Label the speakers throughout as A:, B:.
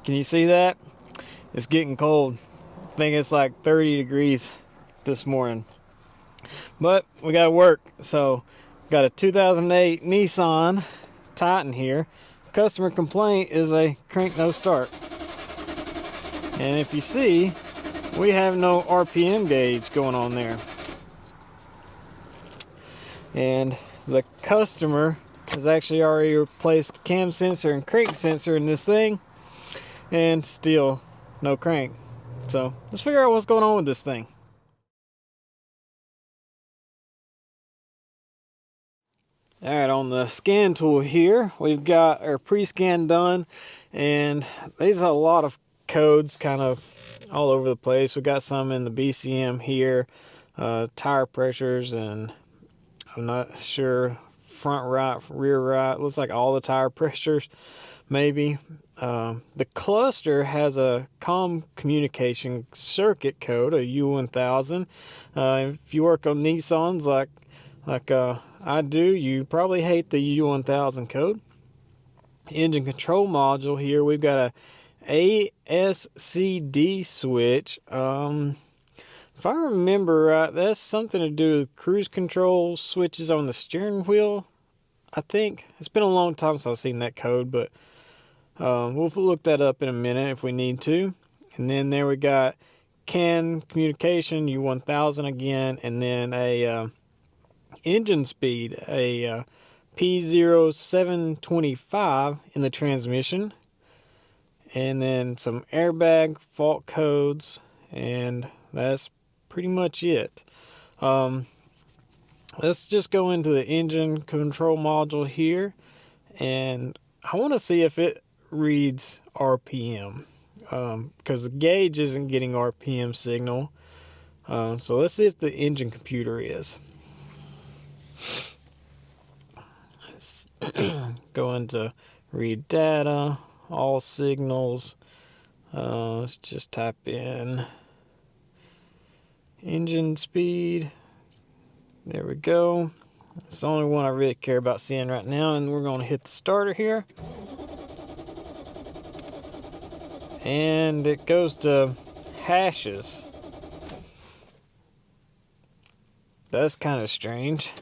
A: Can you see that? It's getting cold. I think it's like 30 degrees this morning. But we gotta work. So got a 2008 Nissan Titan here. Customer complaint is a crank no start. And if you see, we have no RPM gauge going on there. And the customer has actually already replaced the cam sensor and crank sensor in this thing, and still no crank. So let's figure out what's going on with this thing. Alright, on the scan tool here, we've got our pre-scan done, and these are a lot of codes kind of all over the place. We got some in the BCM here, tire pressures, and I'm not sure, front right, rear right, looks like all the tire pressures maybe. The cluster has a comm communication circuit code, a U1000. If you work on Nissans like I do, you probably hate the U1000 code. Engine control module here, we've got a ASCD switch. If I remember right, that's something to do with cruise control switches on the steering wheel, I think. It's been a long time since I've seen that code, but we'll look that up in a minute if we need to. And then there we got CAN communication, U1000 again, and then a engine speed, a P0725 in the transmission, and then some airbag fault codes, and that's pretty much it. Let's just go into the engine control module here, and I want to see if it reads RPM, because the gauge isn't getting RPM signal. So let's see if the engine computer is. Let's go into read data, all signals. Let's just type in engine speed. There we go. It's the only one I really care about seeing right now, and we're going to hit the starter here. And it goes to hashes. That's kind of strange.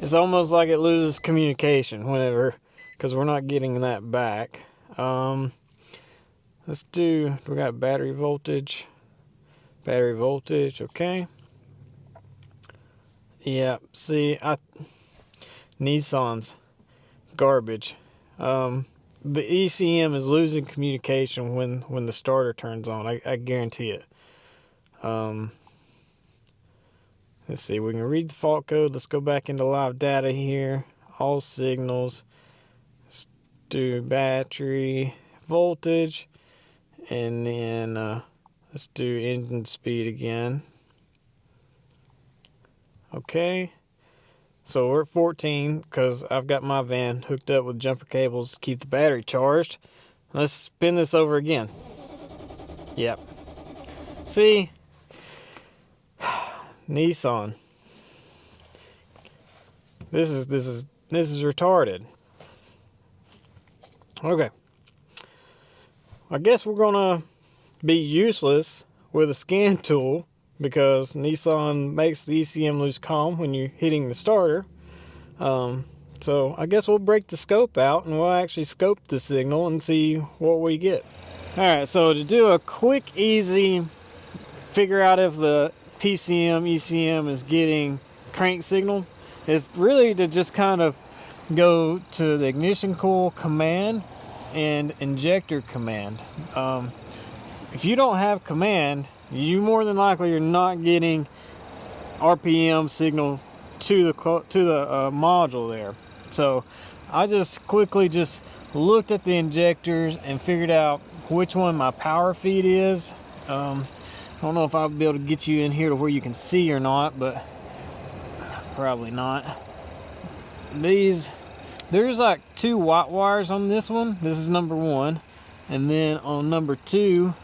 A: It's almost like it loses communication whenever, because we're not getting that back. Let's do, we got battery voltage. Battery voltage, okay. Yeah, see, Nissan's garbage. The ECM is losing communication when the starter turns on. I guarantee it. Let's see, we can read the fault code. Let's go back into live data here. All signals. Let's do battery voltage. And then let's do engine speed again. Okay. So we're at 14 because I've got my van hooked up with jumper cables to keep the battery charged. Let's spin this over again. Yep. See? Nissan. This is retarded. Okay. I guess we're gonna be useless with a scan tool because Nissan makes the ECM lose comm when you're hitting the starter. So I guess we'll break the scope out and we'll actually scope the signal and see what we get. Alright, so to do a quick, easy figure out if the PCM, ECM is getting crank signal, is really to just kind of go to the ignition coil command and injector command. If you don't have command, you more than likely are not getting RPM signal to the module there. So I just quickly just looked at the injectors and figured out which one my power feed is. I don't know if I'll be able to get you in here to where you can see or not, but probably not. There's like 2 white wires on this one. This is number 1. And then on number 2,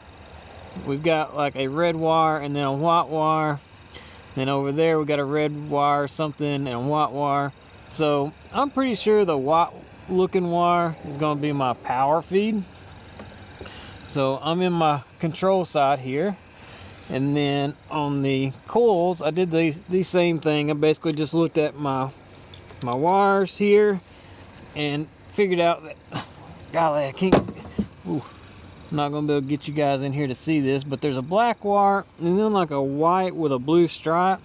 A: we've got like a red wire and then a white wire. Then over there we got a red wire something and a white wire. So I'm pretty sure the white looking wire is going to be my power feed. So I'm in my control side here, and then on the coils I did the same thing. I basically just looked at my wires here and figured out that, golly, I can't, ooh, I'm not gonna be able to get you guys in here to see this, but there's a black wire and then like a white with a blue stripe,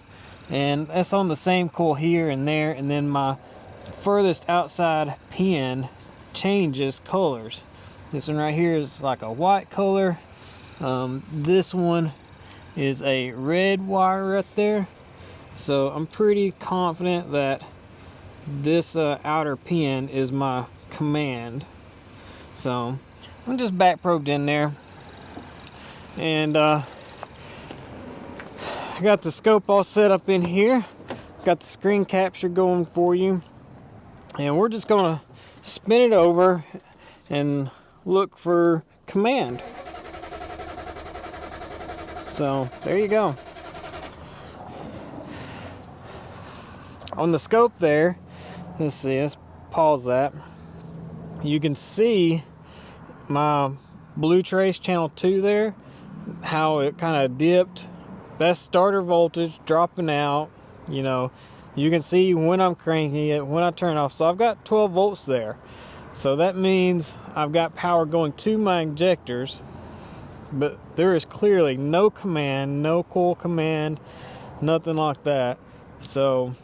A: and that's on the same coil here and there, and then my furthest outside pin changes colors. This one right here is like a white color. This one is a red wire right there. So I'm pretty confident that this outer pin is my command. So I'm just back probed in there, and I got the scope all set up in here. Got the screen capture going for you, and we're just gonna spin it over and look for command. So there you go. On the scope there, let's see, let's pause that. You can see my blue trace channel 2 there, how it kind of dipped. That's starter voltage dropping out. You know, you can see when I'm cranking it, when I turn off. So I've got 12 volts there. So that means I've got power going to my injectors, but there is clearly no command, no coil command, nothing like that. So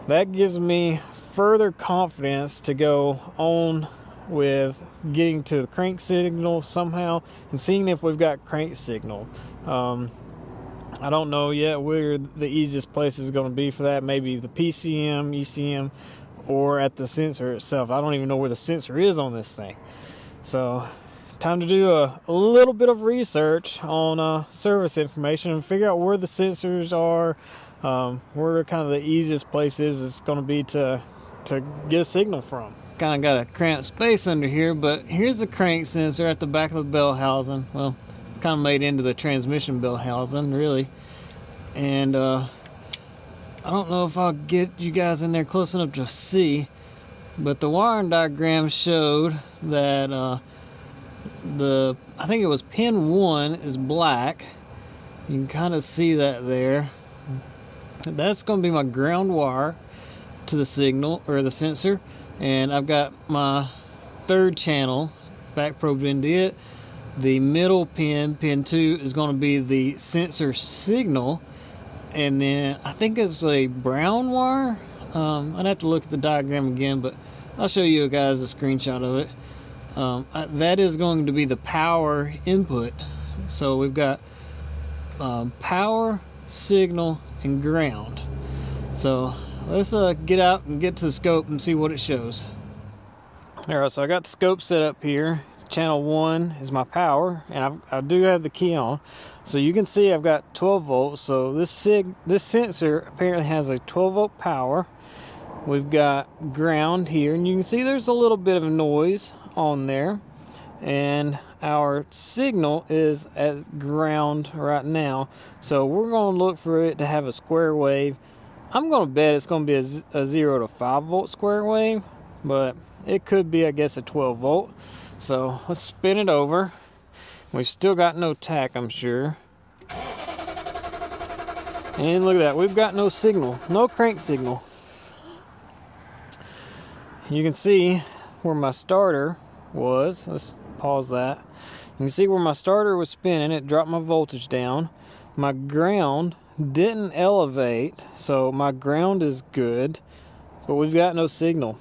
A: that gives me further confidence to go on with getting to the crank signal somehow and seeing if we've got crank signal. I don't know yet where the easiest place is going to be for that. Maybe the PCM, ECM, or at the sensor itself. I don't even know where the sensor is on this thing. So time to do a little bit of research on service information and figure out where the sensors are, where kind of the easiest place is it's going to be to get a signal from. Kind of got a cramped space under here, but here's the crank sensor at the back of the bell housing. Well, it's kind of made into the transmission bell housing, really. And I don't know if I'll get you guys in there close enough to see, but the wiring diagram showed that I think it was pin 1 is black. You can kind of see that there. That's going to be my ground wire to the signal or the sensor, and I've got my third channel back probed into it. The middle pin 2, is going to be the sensor signal, and then I think it's a brown wire. I'd have to look at the diagram again, but I'll show you guys a screenshot of it. That is going to be the power input. So we've got power, signal, and ground. So let's get out and get to the scope and see what it shows. Alright, so I got the scope set up here. Channel 1 is my power, and I do have the key on. So you can see I've got 12 volts. So this sensor apparently has a 12 volt power. We've got ground here, and you can see there's a little bit of noise on there. And our signal is at ground right now. So we're going to look for it to have a square wave. I'm going to bet it's going to be a 0 to 5 volt square wave, but it could be, I guess, a 12 volt. So let's spin it over. We've still got no tack, I'm sure. And look at that, we've got no signal, no crank signal. You can see where my starter was. Let's pause that. You can see where my starter was spinning. It dropped my voltage down. My ground didn't elevate, so my ground is good, but we've got no signal.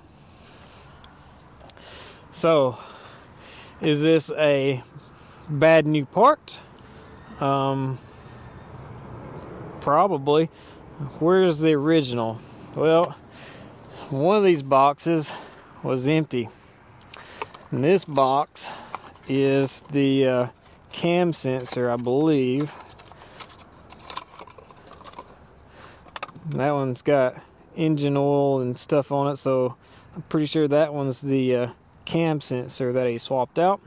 A: So is this a bad new part? Probably. Where's the original? Well, one of these boxes was empty, and this box is the cam sensor, I believe. That one's got engine oil and stuff on it, so I'm pretty sure that one's the cam sensor that he swapped out.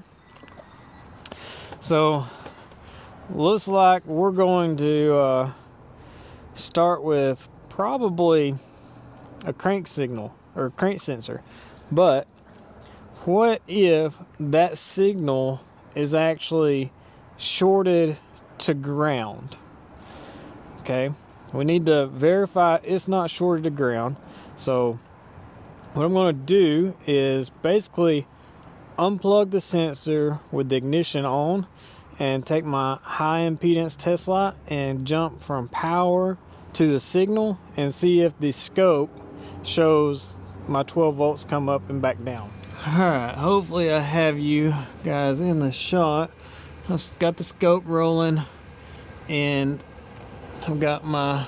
A: So looks like we're going to start with probably a crank signal or crank sensor. But what if that signal is actually shorted to ground? Okay, we need to verify it's not shorted to ground. So what I'm going to do is basically unplug the sensor with the ignition on and take my high impedance test light and jump from power to the signal and see if the scope shows my 12 volts come up and back down. Alright, hopefully I have you guys in the shot. I've got the scope rolling and I've got my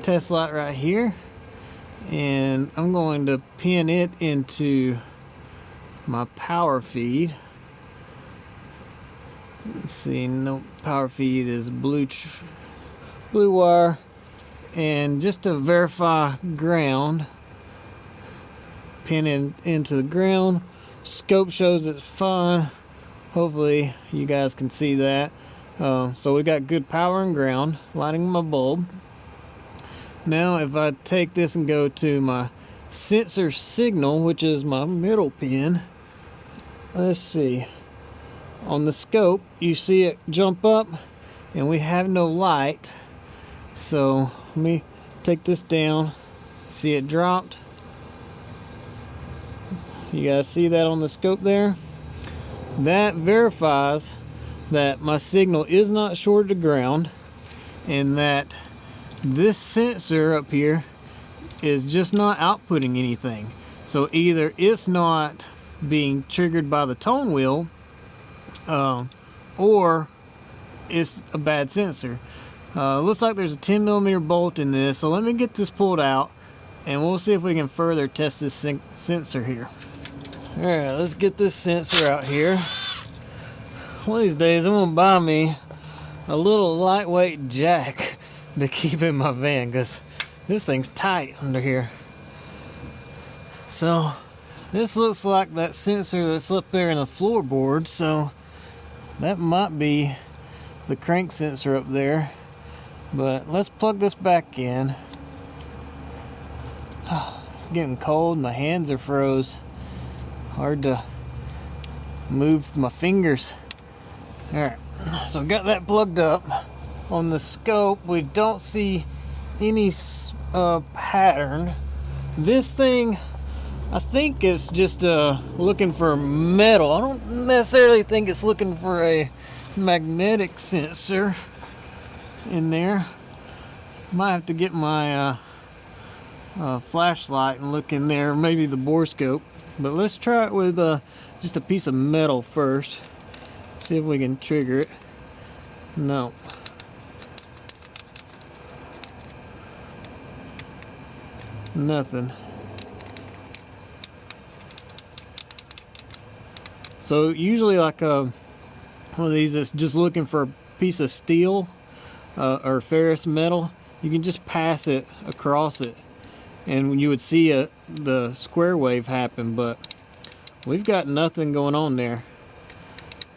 A: test light right here, and I'm going to pin it into my power feed. Let's see, no, power feed is blue wire, and just to verify ground, pin it into the ground. Scope shows it's fine. Hopefully you guys can see that. So we got good power and ground, lighting my bulb. Now if I take this and go to my sensor signal, which is my middle pin, let's see, on the scope you see it jump up and we have no light. So let me take this down. See it dropped? You guys see that on the scope there? That verifies that my signal is not shorted to ground and that this sensor up here is just not outputting anything. So either it's not being triggered by the tone wheel, or it's a bad sensor. Looks like there's a 10mm bolt in this, so let me get this pulled out and we'll see if we can further test this sensor here. Alright, let's get this sensor out here. One of these days I'm gonna buy me a little lightweight jack to keep in my van, because this thing's tight under here. So this looks like that sensor that's up there in the floorboard, so that might be the crank sensor up there. But let's plug this back in. It's getting cold, my hands are froze. Hard to move my fingers. Alright, so got that plugged up. On the scope we don't see any pattern. This thing, I think it's just looking for metal. I don't necessarily think it's looking for a magnetic sensor in there. Might have to get my flashlight and look in there, maybe the borescope. But let's try it with just a piece of metal first. See if we can trigger it. No. Nothing. So usually like one of these that's just looking for a piece of steel or ferrous metal, you can just pass it across it and you would see the square wave happen, but we've got nothing going on there.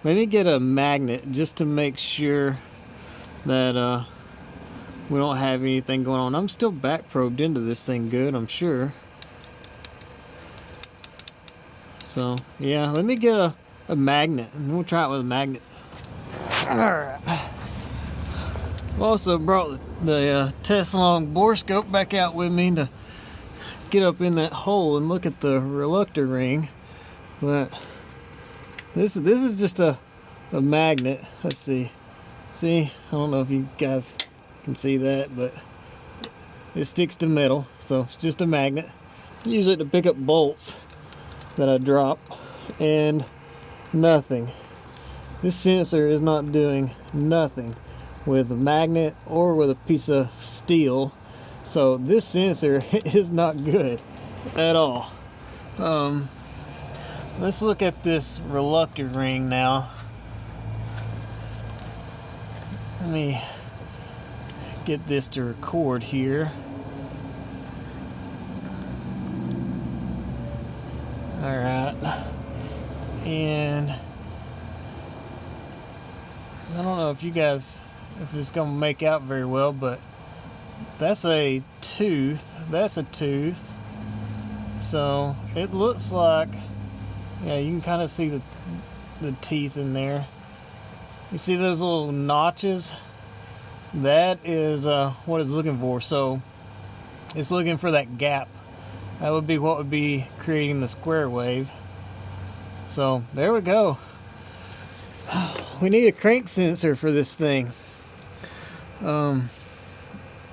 A: Let me get a magnet just to make sure that we don't have anything going on. I'm still back probed into this thing good, I'm sure. So yeah, let me get a magnet and we'll try it with a magnet. Alright. I've also brought the test-along borescope back out with me to get up in that hole and look at the reluctor ring. But this is just a magnet. Let's see. See, I don't know if you guys can see that, but it sticks to metal, so it's just a magnet. I use it to pick up bolts that I drop, and nothing. This sensor is not doing nothing with a magnet or with a piece of steel, so this sensor is not good at all. Let's look at this reluctor ring now. Let me get this to record here. Alright, and I don't know if you guys, if it's gonna make out very well, but that's a tooth, that's a tooth, So it looks like, yeah, you can kind of see the teeth in there. You see those little notches? That is what it's looking for. So it's looking for that gap. That would be what would be creating the square wave. So there we go. We need a crank sensor for this thing. Let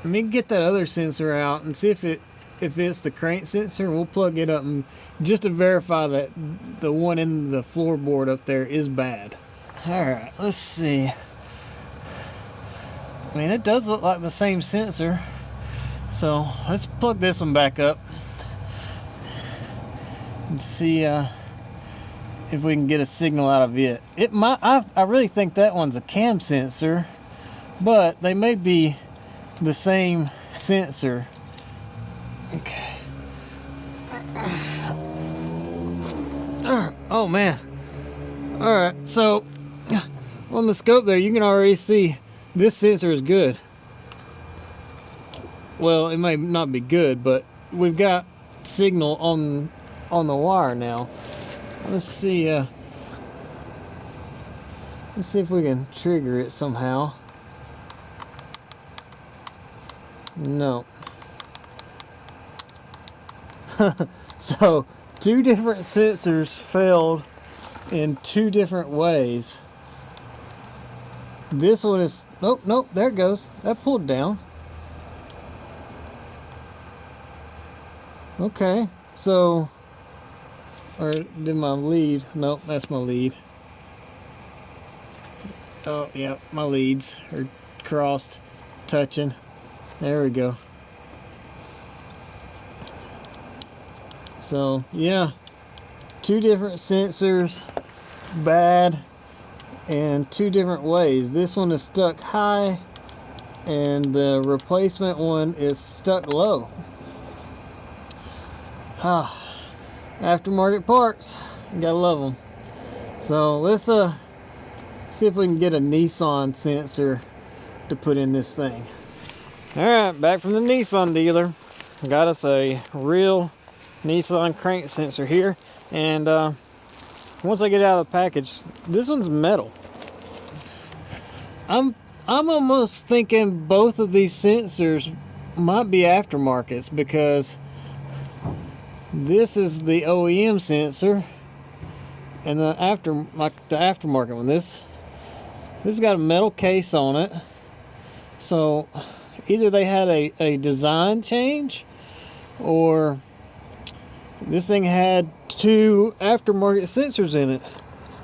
A: me get that other sensor out and see if it's the crank sensor. We'll plug it up and just to verify that the one in the floorboard up there is bad. Alright, let's see. I mean, it does look like the same sensor. So let's plug this one back up and see if we can get a signal out of it. It might. I really think that one's a cam sensor, but they may be the same sensor. Okay. Oh man. All right. So on the scope there, you can already see this sensor is good. Well, it may not be good, but we've got signal on the wire now. Let's see if we can trigger it somehow. No. So two different sensors failed in two different ways. This one is, nope, there it goes. That pulled down. Okay, so, or did my lead? Nope, that's my lead. Oh, yeah, my leads are crossed, touching. There we go. So, yeah, two different sensors, bad, and two different ways. This one is stuck high, and the replacement one is stuck low. Aftermarket parts, you gotta love them. So let's see if we can get a Nissan sensor to put in this thing. All right, back from the Nissan dealer. Got us a real Nissan crank sensor here, and once I get it out of the package, this one's metal. I'm almost thinking both of these sensors might be aftermarkets, because this is the OEM sensor, and the aftermarket one. This has got a metal case on it. So either they had a design change, or this thing had two aftermarket sensors in it.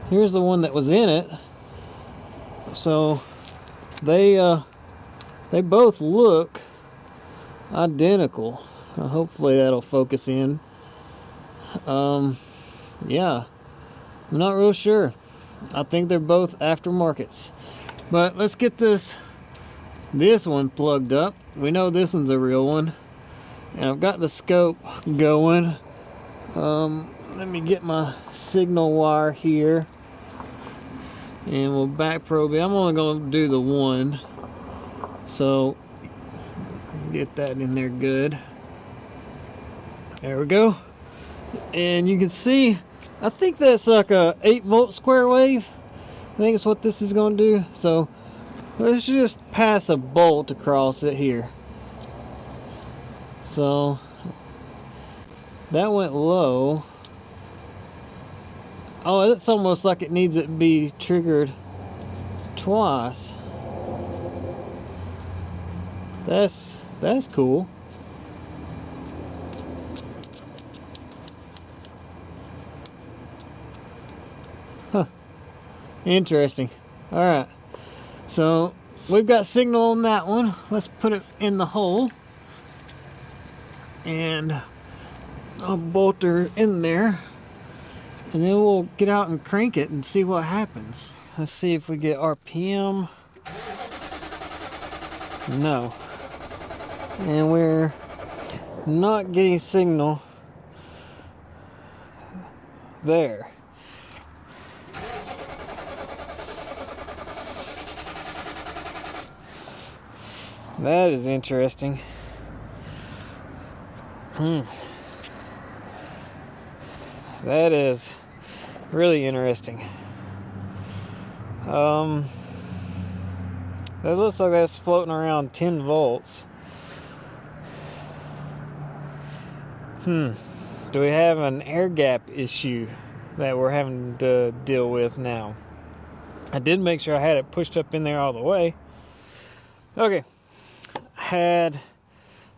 A: Here's the one that was in it. So they both look identical. Hopefully that'll focus in. Yeah, I'm not real sure. I think they're both aftermarkets. But let's get this one plugged up. We know this one's a real one. And I've got the scope going. Let me get my signal wire here, and we'll back probe it. I'm only going to do the one, so get that in there good. There we go. And you can see, I think that's like a 8-volt square wave. I think it's what this is going to do. So let's just pass a bolt across it here. So that went low. Oh, it's almost like it needs it to be triggered twice. That's cool. Huh. Interesting. All right. So we've got signal on that one. Let's put it in the hole, and I'll bolt her in there, and then we'll get out and crank it and see what happens. Let's see if we get RPM. No. And we're not getting signal there. That is interesting. That is really interesting. That looks like that's floating around 10 volts. Do we have an air gap issue that we're having to deal with now? I did make sure I had it pushed up in there all the way. Okay, had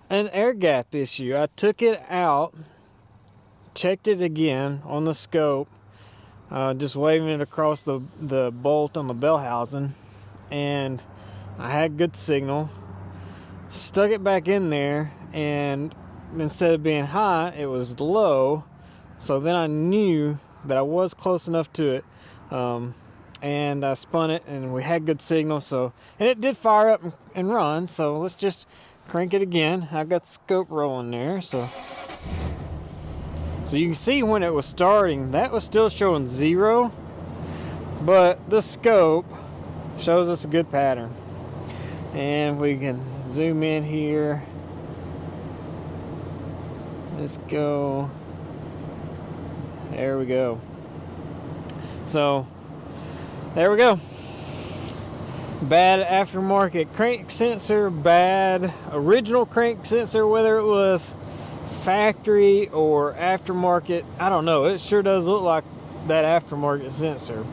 A: an air gap issue. I took it out, checked it again on the scope, just waving it across the bolt on the bell housing, and I had good signal. Stuck it back in there, and instead of being high, it was low. So then I knew that I was close enough to it, and I spun it, and we had good signal. So, and it did fire up and run. So let's just crank it again. I've got the scope rolling there, so you can see when it was starting, that was still showing 0, but the scope shows us a good pattern. And we can zoom in here. Let's go. There we go. So there we go. Bad aftermarket crank sensor, bad original crank sensor, whether it was factory or aftermarket, I don't know. It sure does look like that aftermarket sensor.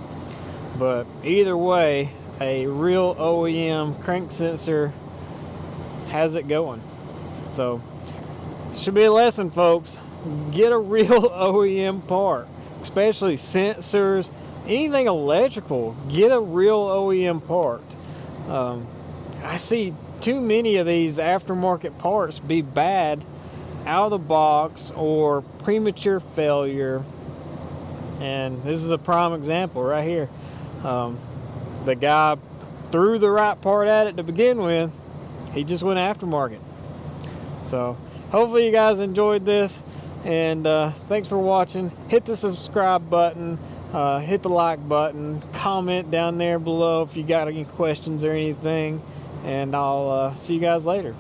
A: But either way, a real OEM crank sensor has it going. So should be a lesson, folks. Get a real OEM part, especially sensors, anything electrical. Get a real OEM part. I see too many of these aftermarket parts be bad out of the box or premature failure, and this is a prime example right here. The guy threw the right part at it to begin with. He just went aftermarket. So hopefully you guys enjoyed this, and thanks for watching. Hit the subscribe button, hit the like button, comment down there below if you got any questions or anything, and I'll see you guys later.